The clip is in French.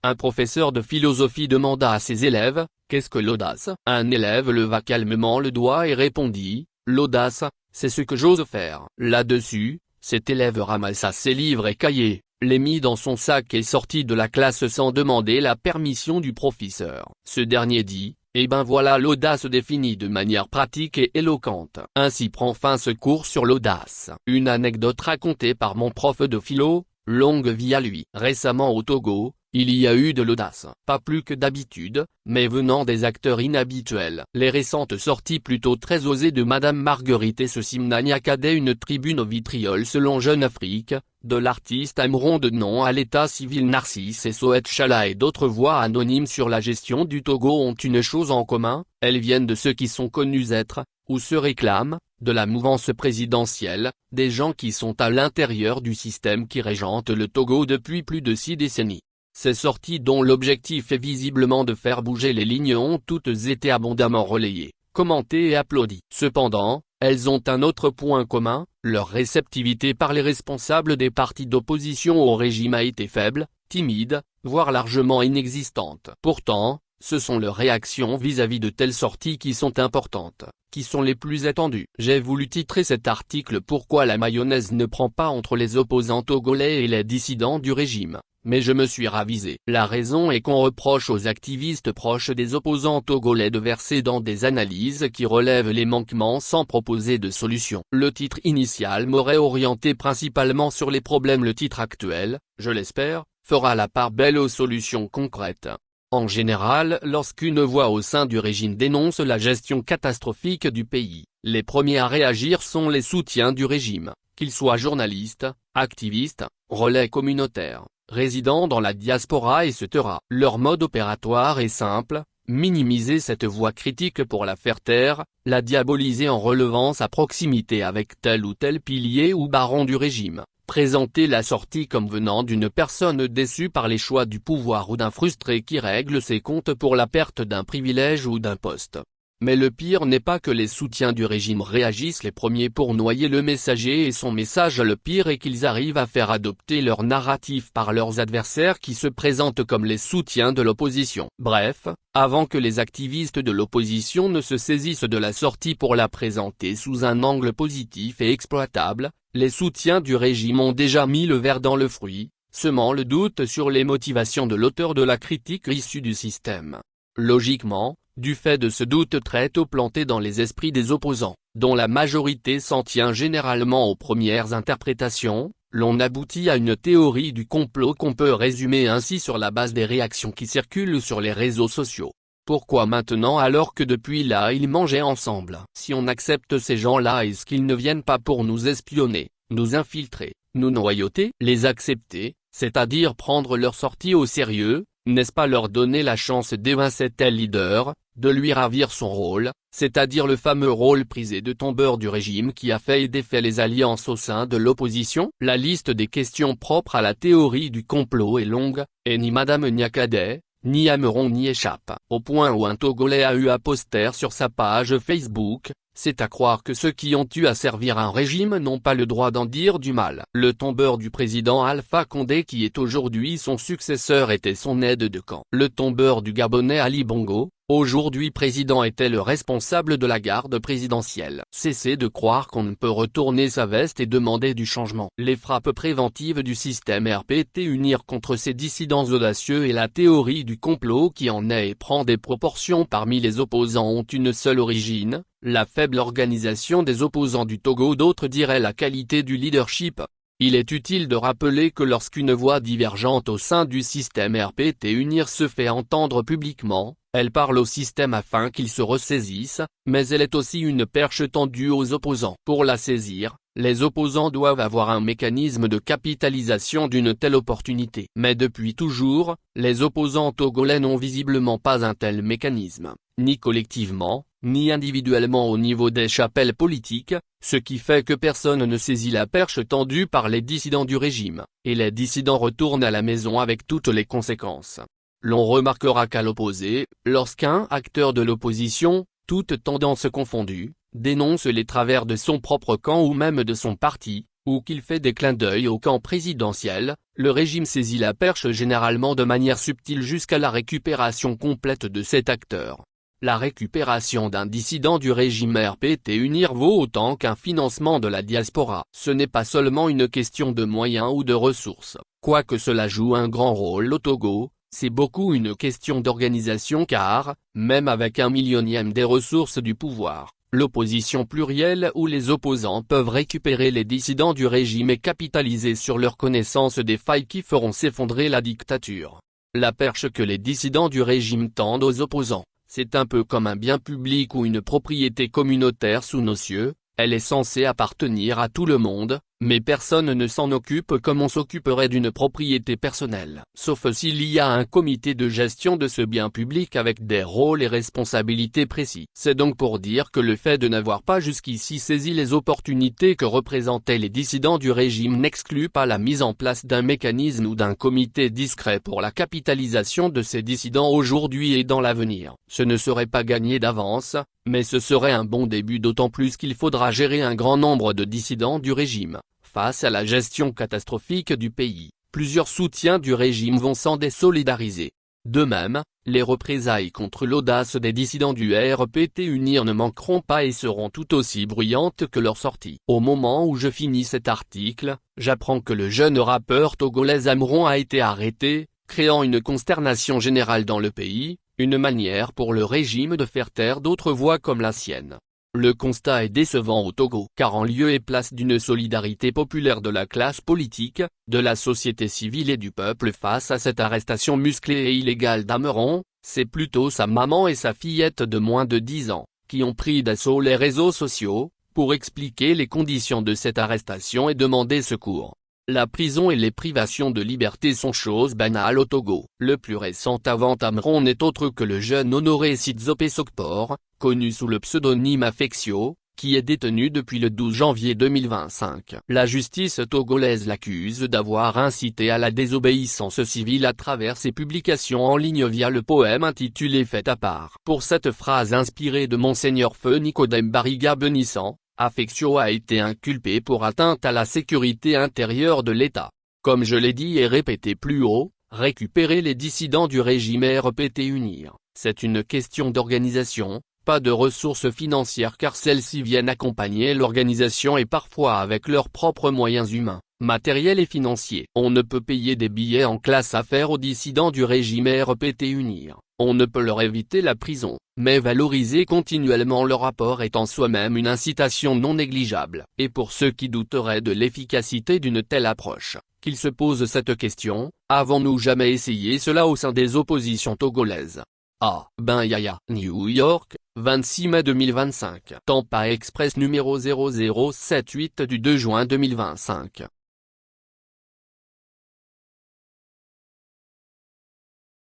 Un professeur de philosophie demanda à ses élèves, « Qu'est-ce que l'audace ?» Un élève leva calmement le doigt et répondit, « L'audace, c'est ce que j'ose faire. » Là-dessus, cet élève ramassa ses livres et cahiers, les mit dans son sac et sortit de la classe sans demander la permission du professeur. Ce dernier dit, « Eh ben voilà l'audace définie de manière pratique et éloquente. » Ainsi prend fin ce cours sur l'audace. Une anecdote racontée par mon prof de philo, longue vie à lui. Récemment au Togo, il y a eu de l'audace, pas plus que d'habitude, mais venant des acteurs inhabituels. Les récentes sorties plutôt très osées de Madame Marguerite Ssemna Nyakate, une tribune au vitriol selon Jeune Afrique, de l'artiste Amron de nom à l'état civil Narcisse et Soet Chala et d'autres voix anonymes sur la gestion du Togo ont une chose en commun, elles viennent de ceux qui sont connus être, ou se réclament, de la mouvance présidentielle, des gens qui sont à l'intérieur du système qui régente le Togo depuis plus de 6 décennies. Ces sorties dont l'objectif est visiblement de faire bouger les lignes ont toutes été abondamment relayées, commentées et applaudies. Cependant, elles ont un autre point commun, leur réceptivité par les responsables des partis d'opposition au régime a été faible, timide, voire largement inexistante. Pourtant, ce sont leurs réactions vis-à-vis de telles sorties qui sont importantes, qui sont les plus attendues. J'ai voulu titrer cet article « Pourquoi la mayonnaise ne prend pas entre les opposants togolais et les dissidents du régime ». Mais je me suis ravisé. La raison est qu'on reproche aux activistes proches des opposants togolais de verser dans des analyses qui relèvent les manquements sans proposer de solution. Le titre initial m'aurait orienté principalement sur les problèmes. Le titre actuel, je l'espère, fera la part belle aux solutions concrètes. En général, lorsqu'une voix au sein du régime dénonce la gestion catastrophique du pays, les premiers à réagir sont les soutiens du régime, qu'ils soient journalistes, activistes, relais communautaires, résidant dans la diaspora etc. Leur mode opératoire est simple, minimiser cette voix critique pour la faire taire, la diaboliser en relevant sa proximité avec tel ou tel pilier ou baron du régime, présenter la sortie comme venant d'une personne déçue par les choix du pouvoir ou d'un frustré qui règle ses comptes pour la perte d'un privilège ou d'un poste. Mais le pire n'est pas que les soutiens du régime réagissent les premiers pour noyer le messager et son message. Le pire est qu'ils arrivent à faire adopter leur narratif par leurs adversaires qui se présentent comme les soutiens de l'opposition. Bref, avant que les activistes de l'opposition ne se saisissent de la sortie pour la présenter sous un angle positif et exploitable, les soutiens du régime ont déjà mis le ver dans le fruit, semant le doute sur les motivations de l'auteur de la critique issue du système. Logiquement, du fait de ce doute très tôt planté dans les esprits des opposants, dont la majorité s'en tient généralement aux premières interprétations, l'on aboutit à une théorie du complot qu'on peut résumer ainsi sur la base des réactions qui circulent sur les réseaux sociaux. Pourquoi maintenant alors que depuis là ils mangeaient ensemble? Si on accepte ces gens-là, est-ce qu'ils ne viennent pas pour nous espionner, nous infiltrer, nous noyauter? Les accepter, c'est-à-dire prendre leur sortie au sérieux, n'est-ce pas leur donner la chance d'évincer tel leader, de lui ravir son rôle, c'est-à-dire le fameux rôle prisé de tombeur du régime qui a fait et défait les alliances au sein de l'opposition? La liste des questions propres à la théorie du complot est longue, et ni Madame Nyakate, ni Amron n'y échappe, au point où un Togolais a eu un poster sur sa page Facebook. C'est à croire que ceux qui ont eu à servir un régime n'ont pas le droit d'en dire du mal. Le tombeur du président Alpha Condé qui est aujourd'hui son successeur était son aide de camp. Le tombeur du Gabonais Ali Bongo, aujourd'hui président, était le responsable de la garde présidentielle. Cessez de croire qu'on ne peut retourner sa veste et demander du changement. Les frappes préventives du système RPT unir contre ces dissidents audacieux et la théorie du complot qui en est et prend des proportions parmi les opposants ont une seule origine, la faible organisation des opposants du Togo. D'autres diraient la qualité du leadership. Il est utile de rappeler que lorsqu'une voix divergente au sein du système RPT unir se fait entendre publiquement, elle parle au système afin qu'il se ressaisisse, mais elle est aussi une perche tendue aux opposants. Pour la saisir, les opposants doivent avoir un mécanisme de capitalisation d'une telle opportunité. Mais depuis toujours, les opposants togolais n'ont visiblement pas un tel mécanisme, ni collectivement, ni individuellement au niveau des chapelles politiques, ce qui fait que personne ne saisit la perche tendue par les dissidents du régime, et les dissidents retournent à la maison avec toutes les conséquences. L'on remarquera qu'à l'opposé, lorsqu'un acteur de l'opposition, toutes tendances confondues, dénonce les travers de son propre camp ou même de son parti, ou qu'il fait des clins d'œil au camp présidentiel, le régime saisit la perche généralement de manière subtile jusqu'à la récupération complète de cet acteur. La récupération d'un dissident du régime RPT UNIR vaut autant qu'un financement de la diaspora. Ce n'est pas seulement une question de moyens ou de ressources, quoique cela joue un grand rôle au Togo, c'est beaucoup une question d'organisation car, même avec 1/1000 des ressources du pouvoir, l'opposition plurielle ou les opposants peuvent récupérer les dissidents du régime et capitaliser sur leur connaissance des failles qui feront s'effondrer la dictature. La perche que les dissidents du régime tendent aux opposants, c'est un peu comme un bien public ou une propriété communautaire sous nos cieux, elle est censée appartenir à tout le monde, mais personne ne s'en occupe comme on s'occuperait d'une propriété personnelle. Sauf s'il y a un comité de gestion de ce bien public avec des rôles et responsabilités précis. C'est donc pour dire que le fait de n'avoir pas jusqu'ici saisi les opportunités que représentaient les dissidents du régime n'exclut pas la mise en place d'un mécanisme ou d'un comité discret pour la capitalisation de ces dissidents aujourd'hui et dans l'avenir. Ce ne serait pas gagné d'avance, mais ce serait un bon début, d'autant plus qu'il faudra gérer un grand nombre de dissidents du régime. Face à la gestion catastrophique du pays, plusieurs soutiens du régime vont s'en désolidariser. De même, les représailles contre l'audace des dissidents du RPT UNIR ne manqueront pas et seront tout aussi bruyantes que leur sortie. Au moment où je finis cet article, j'apprends que le jeune rappeur togolais Amron a été arrêté, créant une consternation générale dans le pays, une manière pour le régime de faire taire d'autres voix comme la sienne. Le constat est décevant au Togo, car en lieu et place d'une solidarité populaire de la classe politique, de la société civile et du peuple face à cette arrestation musclée et illégale d'Amron, c'est plutôt sa maman et sa fillette de moins de 10 ans, qui ont pris d'assaut les réseaux sociaux, pour expliquer les conditions de cette arrestation et demander secours. La prison et les privations de liberté sont choses banales au Togo. Le plus récent avant Amron n'est autre que le jeune Honoré Sidzope Sokpor, connu sous le pseudonyme Affectio, qui est détenu depuis le 12 janvier 2025. La justice togolaise l'accuse d'avoir incité à la désobéissance civile à travers ses publications en ligne via le poème intitulé Fête à part. Pour cette phrase inspirée de Monseigneur Feu Nicodème Bariga Benissant, Affectio a été inculpé pour atteinte à la sécurité intérieure de l'État. Comme je l'ai dit et répété plus haut, récupérer les dissidents du régime RPT UNIR, c'est une question d'organisation, pas de ressources financières car celles-ci viennent accompagner l'organisation et parfois avec leurs propres moyens humains, matériels et financiers. On ne peut payer des billets en classe affaires aux dissidents du régime RPT UNIR. On ne peut leur éviter la prison, mais valoriser continuellement leur rapport est en soi-même une incitation non négligeable. Et pour ceux qui douteraient de l'efficacité d'une telle approche, qu'ils se posent cette question, avons-nous jamais essayé cela au sein des oppositions togolaises? Ah, ben yaya. New York, 26 mai 2025. Tampa Express numéro 0078 du 2 juin 2025.